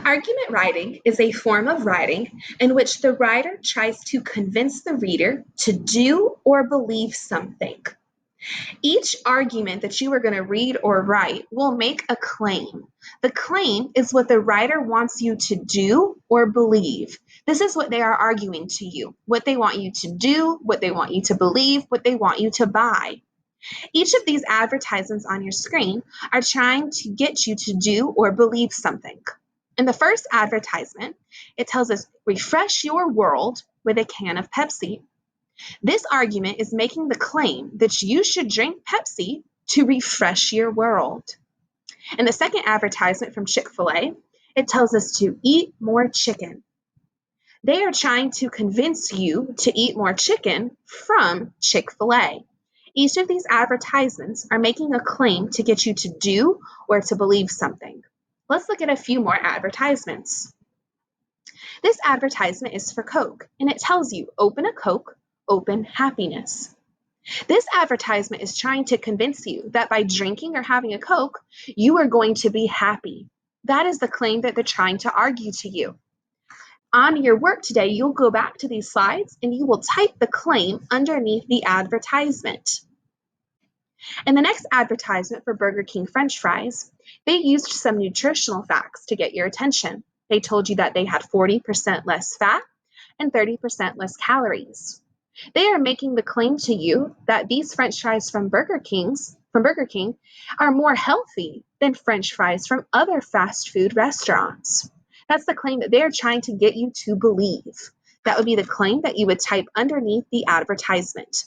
Argument writing is a form of writing in which the writer tries to convince the reader to do or believe something. Each argument that you are going to read or write will make a claim. The claim is what the writer wants you to do or believe. This is what they are arguing to you, what they want you to do, what they want you to believe, what they want you to buy. Each of these advertisements on your screen are trying to get you to do or believe something. In the first advertisement, it tells us, refresh your world with a can of Pepsi. This argument is making the claim that you should drink Pepsi to refresh your world. In the second advertisement from Chick-fil-A, it tells us to eat more chicken. They are trying to convince you to eat more chicken from Chick-fil-A. Each of these advertisements are making a claim to get you to do or to believe something. Let's look at a few more advertisements. This advertisement is for Coke, and it tells you, open a Coke, open happiness. This advertisement is trying to convince you that by drinking or having a Coke, you are going to be happy. That is the claim that they're trying to argue to you. On your work today, you'll go back to these slides and you will type the claim underneath the advertisement. In the next advertisement for Burger King French fries, they used some nutritional facts to get your attention. They told you that they had 40% less fat and 30% less calories. They are making the claim to you that these French fries from Burger King are more healthy than French fries from other fast food restaurants. That's the claim that they're trying to get you to believe. That would be the claim that you would type underneath the advertisement.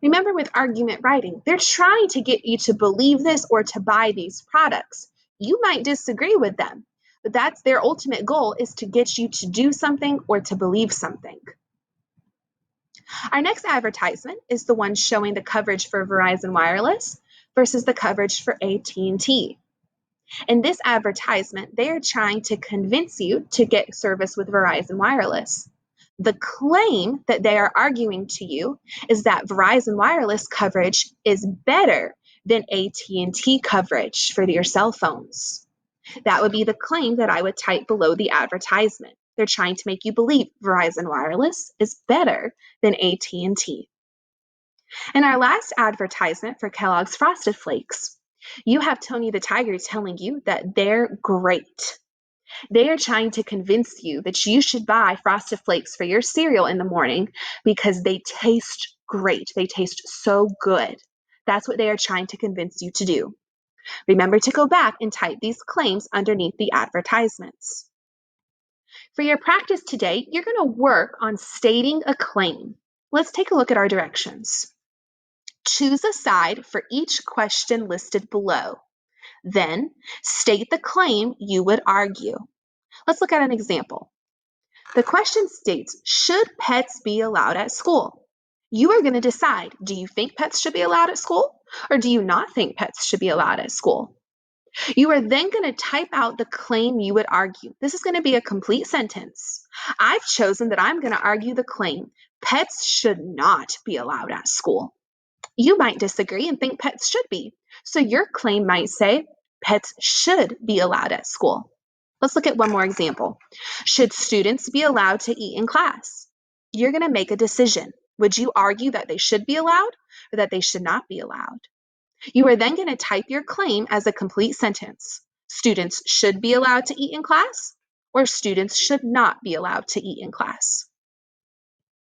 Remember, with argument writing, they're trying to get you to believe this or to buy these products. You might disagree with them, but that's their ultimate goal, is to get you to do something or to believe something. Our next advertisement is the one showing the coverage for Verizon Wireless versus the coverage for AT&T. In this advertisement, they are trying to convince you to get service with Verizon Wireless. The claim that they are arguing to you is that Verizon Wireless coverage is better than AT&T coverage for your cell phones. That would be the claim that I would type below the advertisement. They're trying to make you believe Verizon Wireless is better than AT&T. In our last advertisement for Kellogg's Frosted Flakes, you have Tony the Tiger telling you that they're great. They are trying to convince you that you should buy Frosted Flakes for your cereal in the morning because they taste great. They taste so good. That's what they are trying to convince you to do. Remember to go back and type these claims underneath the advertisements. For your practice today, you're going to work on stating a claim. Let's take a look at our directions. Choose a side for each question listed below. Then, state the claim you would argue. Let's look at an example. The question states, should pets be allowed at school? You are going to decide, do you think pets should be allowed at school, or do you not think pets should be allowed at school? You are then going to type out the claim you would argue. This is going to be a complete sentence. I've chosen that I'm going to argue the claim, pets should not be allowed at school. You might disagree and think pets should be. So your claim might say, pets should be allowed at school. Let's look at one more example. Should students be allowed to eat in class? You're going to make a decision. Would you argue that they should be allowed or that they should not be allowed? You are then going to type your claim as a complete sentence. Students should be allowed to eat in class, or students should not be allowed to eat in class.